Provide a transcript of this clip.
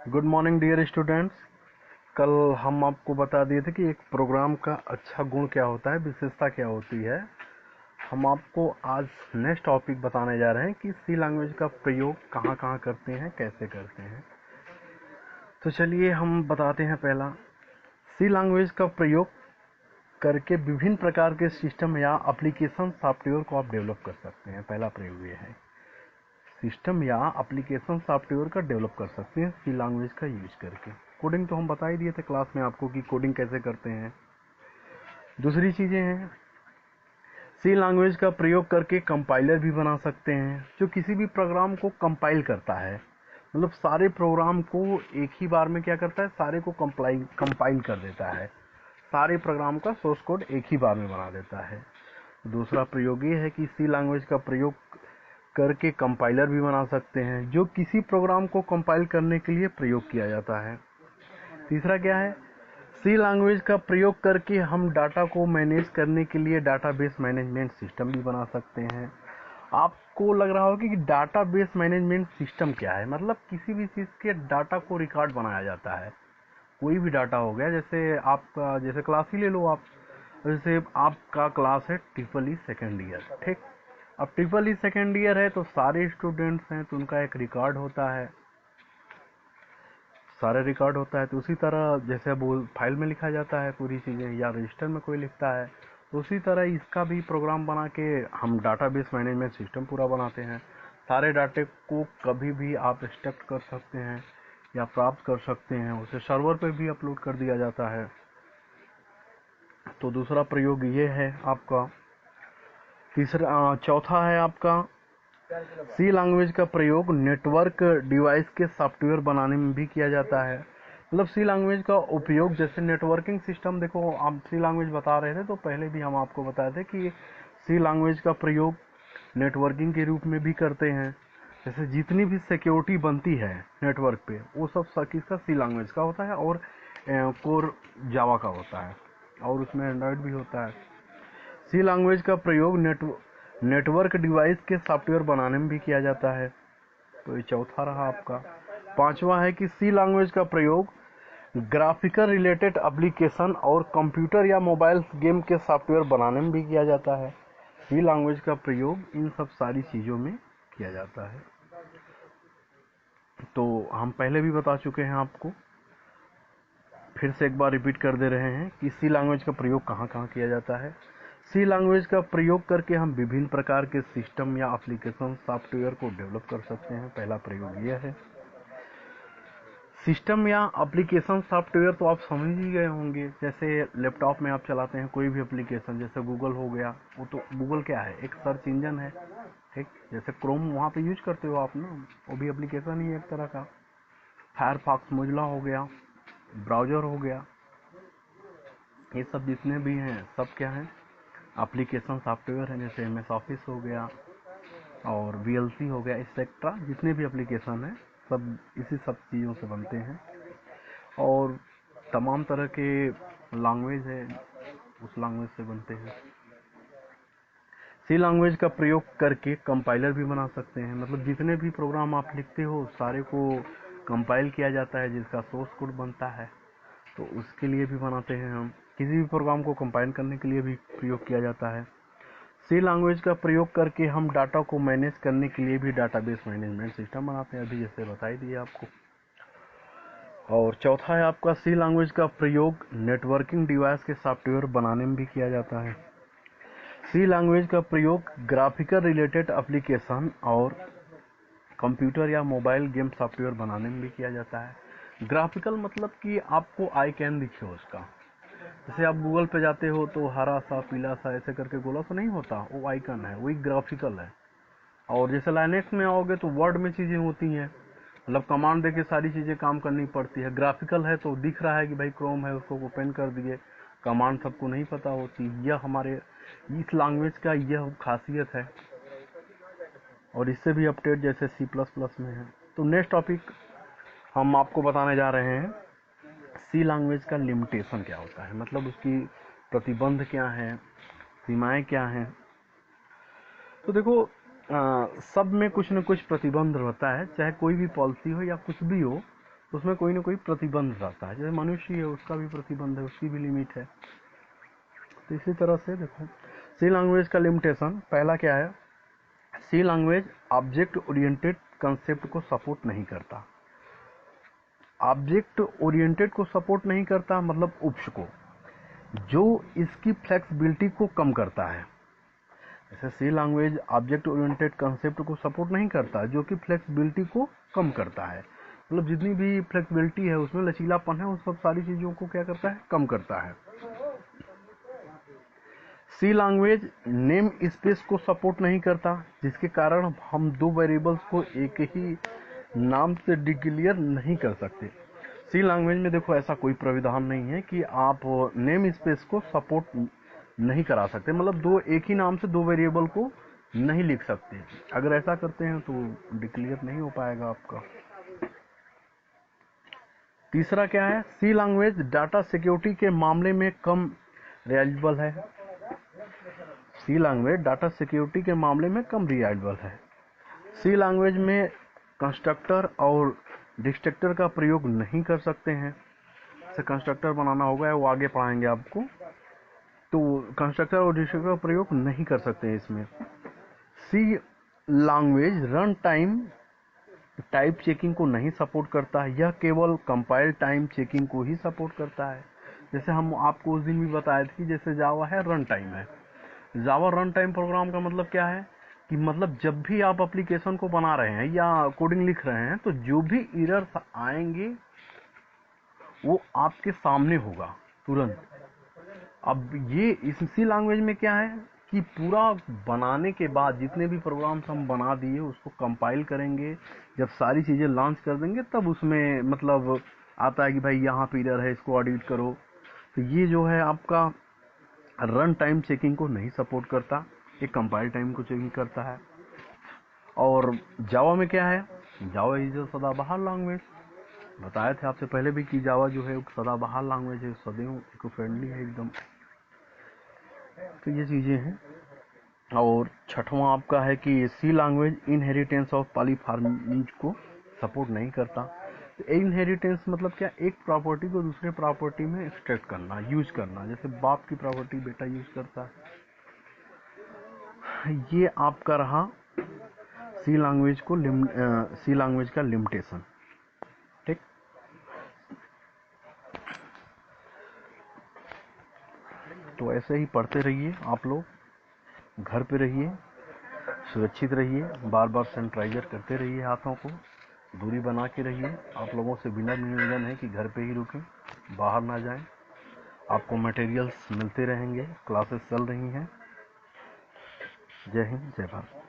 Good morning dear students. कल हम आपको बता दिए थे कि एक प्रोग्राम का अच्छा गुण क्या होता है, विशेषता क्या होती है। हम आपको आज नेक्स्ट टॉपिक बताने जा रहे हैं कि सी लैंग्वेज का प्रयोग कहाँ कहाँ करते हैं, कैसे करते हैं। तो चलिए हम बताते हैं। पहला, सी लैंग्वेज का प्रयोग करके विभिन्न प्रकार के सिस्टम या एप्लीकेशन सॉफ्टवेयर को आप डेवलप कर सकते हैं। पहला प्रयोग ये है, सिस्टम या एप्लीकेशन सॉफ्टवेयर का डेवलप कर सकते हैं सी लैंग्वेज का यूज करके। कोडिंग तो हम बता ही दिए थे क्लास में आपको कि कोडिंग कैसे करते हैं। दूसरी चीजें हैं, सी लैंग्वेज का प्रयोग करके कंपाइलर भी बना सकते हैं, जो किसी भी प्रोग्राम को कंपाइल करता है। मतलब सारे प्रोग्राम को एक ही बार में क्या करता है, सारे को कंपाइल कर देता है। सारे प्रोग्राम का सोर्स कोड एक ही बार में बना देता है। दूसरा प्रयोग ये है कि सी लैंग्वेज का प्रयोग करके कंपाइलर भी बना सकते हैं, जो किसी प्रोग्राम को कंपाइल करने के लिए प्रयोग किया जाता है। तीसरा क्या है, सी लैंग्वेज का प्रयोग करके हम डाटा को मैनेज करने के लिए डाटाबेस मैनेजमेंट सिस्टम भी बना सकते हैं। आपको लग रहा होगा कि डाटाबेस मैनेजमेंट सिस्टम क्या है। मतलब किसी भी चीज़ के डाटा को रिकॉर्ड बनाया जाता है। कोई भी डाटा हो गया, जैसे आपका जैसे क्लास ही ले लो आप। जैसे आपका क्लास है ट्रिपल ई सेकेंड ईयर, ठीक। अब ट्रिपल ई सेकेंड ईयर है तो सारे स्टूडेंट्स हैं, तो उनका एक रिकॉर्ड होता है, सारे रिकॉर्ड होता है। तो उसी तरह जैसे वो फाइल में लिखा जाता है पूरी चीज़ें, या रजिस्टर में कोई लिखता है, तो उसी तरह इसका भी प्रोग्राम बना के हम डाटाबेस मैनेजमेंट सिस्टम पूरा बनाते हैं। सारे डाटे को कभी भी आप एक्सट्रैक्ट कर सकते हैं या प्राप्त कर सकते हैं, उसे सर्वर पे भी अपलोड कर दिया जाता है। तो दूसरा प्रयोग ये है आपका। चौथा है आपका, सी लैंग्वेज का प्रयोग नेटवर्क डिवाइस के सॉफ्टवेयर बनाने में भी किया जाता है। मतलब सी लैंग्वेज का उपयोग जैसे नेटवर्किंग सिस्टम, देखो आप सी लैंग्वेज बता रहे थे तो पहले भी हम आपको बताए थे कि सी लैंग्वेज का प्रयोग नेटवर्किंग के रूप में भी करते हैं। जैसे जितनी भी सिक्योरिटी बनती है नेटवर्क पे, वो सब किसका, सी लैंग्वेज का होता है, और कोर जावा का होता है, और उसमें एंड्रॉयड भी होता है। सी लैंग्वेज का प्रयोग नेटवर्क डिवाइस के सॉफ्टवेयर बनाने में भी किया जाता है। तो ये चौथा रहा आपका। पांचवा है कि सी लैंग्वेज का प्रयोग ग्राफिकल रिलेटेड एप्लीकेशन और कंप्यूटर या मोबाइल गेम के सॉफ्टवेयर बनाने में भी किया जाता है। सी लैंग्वेज का प्रयोग इन सब सारी चीज़ों में किया जाता है। तो हम पहले भी बता चुके हैं आपको, फिर से एक बार रिपीट कर दे रहे हैं कि सी लैंग्वेज का प्रयोग कहाँ कहाँ किया जाता है। सी लैंग्वेज का प्रयोग करके हम विभिन्न प्रकार के सिस्टम या एप्लीकेशन सॉफ्टवेयर को डेवलप कर सकते हैं। पहला प्रयोग यह है। सिस्टम या एप्लीकेशन सॉफ्टवेयर तो आप समझ ही गए होंगे। जैसे लैपटॉप में आप चलाते हैं कोई भी एप्लीकेशन, जैसे गूगल हो गया, वो तो गूगल क्या है, एक सर्च इंजन है, ठीक। जैसे क्रोम वहाँ पे यूज करते हो आप ना, वो भी एप्लीकेशन ही है एक तरह का। फायरफॉक्स, मोजिला हो गया, ब्राउजर हो गया, ये सब जितने भी हैं सब क्या हैं, एप्लीकेशन सॉफ्टवेयर हैं। जैसे MS ऑफिस हो गया और VLC हो गया, एक्सेट्रा जितने भी एप्लीकेशन हैं सब इसी सब चीज़ों से बनते हैं। और तमाम तरह के लैंग्वेज है, उस लैंग्वेज से बनते हैं। सी लैंग्वेज का प्रयोग करके कंपाइलर भी बना सकते हैं। मतलब जितने भी प्रोग्राम आप लिखते हो सारे को कंपाइल किया जाता है, जिसका सोर्स कोड बनता है, तो उसके लिए भी बनाते हैं हम। किसी भी प्रोग्राम को कंपाइल करने के लिए भी प्रयोग किया जाता है। सी लैंग्वेज का प्रयोग करके हम डाटा को मैनेज करने के लिए भी डाटाबेस मैनेजमेंट सिस्टम बनाते हैं, अभी जैसे बताई दिए आपको। और चौथा है आपका, सी लैंग्वेज का प्रयोग नेटवर्किंग डिवाइस के सॉफ्टवेयर बनाने में भी किया जाता है। सी लैंग्वेज का प्रयोग ग्राफिकल रिलेटेड एप्लीकेशन और कंप्यूटर या मोबाइल गेम सॉफ्टवेयर बनाने में भी किया जाता है। ग्राफिकल मतलब कि आपको आई कैन दिखे उसका। जैसे आप गूगल पे जाते हो तो हरा सा, पीला सा, ऐसे करके गोला सा नहीं होता, वो आइकन है, वही ग्राफिकल है। और जैसे लाइनेक्स में आओगे तो वर्ड में चीज़ें होती हैं, मतलब कमांड देके सारी चीज़ें काम करनी पड़ती है। ग्राफिकल है तो दिख रहा है कि भाई क्रोम है, उसको ओपन कर दिए, कमांड सबको नहीं पता होती। यह हमारे इस लैंग्वेज का यह खासियत है, और इससे भी अपडेट जैसे C++ में है। तो नेक्स्ट टॉपिक हम आपको बताने जा रहे हैं, सी लैंग्वेज का लिमिटेशन क्या होता है, मतलब उसकी प्रतिबंध क्या है, सीमाएं क्या हैं। तो देखो सब में कुछ न कुछ प्रतिबंध रहता है, चाहे कोई भी पॉलिसी हो या कुछ भी हो, उसमें कोई ना कोई प्रतिबंध रहता है। जैसे मनुष्य है, उसका भी प्रतिबंध है, उसकी भी लिमिट है। तो इसी तरह से देखो सी लैंग्वेज का लिमिटेशन पहला क्या है, सी लैंग्वेज ऑब्जेक्ट ओरिएंटेड कंसेप्ट को सपोर्ट नहीं करता। ऑब्जेक्ट ओरिएंटेड को सपोर्ट नहीं करता मतलब उपस को, जो इसकी फ्लेक्सिबिलिटी को कम करता है। जैसे सी लैंग्वेज ऑब्जेक्ट ओरिएंटेड कंसेप्ट को सपोर्ट नहीं करता, जो कि फ्लेक्सिबिलिटी को कम करता है। मतलब जितनी भी फ्लेक्सिबिलिटी है उसमें लचीलापन है, उस सब सारी चीजों को क्या करता है, कम करता है। सी लैंग्वेज नेम स्पेस को सपोर्ट नहीं करता, जिसके कारण हम दो वेरिएबल्स को एक ही नाम से डिक्लेयर नहीं कर सकते। सी लैंग्वेज में देखो ऐसा कोई प्राविधान नहीं है कि आप नेम स्पेस को सपोर्ट नहीं करा सकते, मतलब दो एक ही नाम से दो वेरिएबल को नहीं लिख सकते। अगर ऐसा करते हैं तो डिक्लेयर नहीं हो पाएगा आपका। तीसरा क्या है, सी लैंग्वेज डाटा सिक्योरिटी के मामले में कम रिलायबल है। सी लैंग्वेज डाटा सिक्योरिटी के मामले में कम रिलायबल है। सी लैंग्वेज में कंस्ट्रक्टर और डिस्ट्रक्टर का प्रयोग नहीं कर सकते हैं। जैसे कंस्ट्रक्टर बनाना होगा, वो आगे पढ़ाएंगे आपको, तो कंस्ट्रक्टर और डिस्ट्रक्टर का प्रयोग नहीं कर सकते हैं इसमें। C language run time type checking को नहीं सपोर्ट करता है, यह केवल कंपाइल टाइम चेकिंग को ही सपोर्ट करता है। जैसे हम आपको उस दिन भी बताए थे कि जैसे जावा है रन टाइम है। जावा रन टाइम प्रोग्राम का मतलब क्या है कि मतलब जब भी आप एप्लीकेशन को बना रहे हैं या कोडिंग लिख रहे हैं, तो जो भी एरर्स आएंगे वो आपके सामने होगा तुरंत। अब ये इसी लैंग्वेज में क्या है कि पूरा बनाने के बाद जितने भी प्रोग्राम्स हम बना दिए उसको कंपाइल करेंगे, जब सारी चीज़ें लॉन्च कर देंगे तब उसमें मतलब आता है कि भाई यहाँ पे एरर है, इसको ऑडिट करो। तो ये जो है आपका रन टाइम चेकिंग को नहीं सपोर्ट करता, ये कंपाइल टाइम को चेकिंग करता है। और जावा में क्या है, जावा इज सदाबहार लैंग्वेज। बताए थे आपसे पहले भी कि जावा जो है सदाबहार लैंग्वेज है, सदैव इको फ्रेंडली है एकदम। तो ये चीज़ें हैं। और छठवां आपका है कि सी लैंग्वेज इनहेरिटेंस ऑफ पॉलीमॉर्फिज्म को सपोर्ट नहीं करता। तो इनहेरिटेंस मतलब क्या, एक प्रॉपर्टी को दूसरे प्रॉपर्टी में एक्सट्रैक्ट करना, यूज करना। जैसे बाप की प्रॉपर्टी बेटा यूज करता है। ये आपका रहा सी लैंग्वेज को सी लैंग्वेज का लिमिटेशन। ठीक, तो ऐसे ही पढ़ते रहिए आप लोग, घर पे रहिए, सुरक्षित रहिए, बार बार सैनिटाइजर करते रहिए, हाथों को दूरी बना के रहिए। आप लोगों से विनम्र निवेदन है कि घर पे ही रुकें, बाहर ना जाएं। आपको मटेरियल्स मिलते रहेंगे, क्लासेस चल रही हैं। जय हिंद, जय भारत।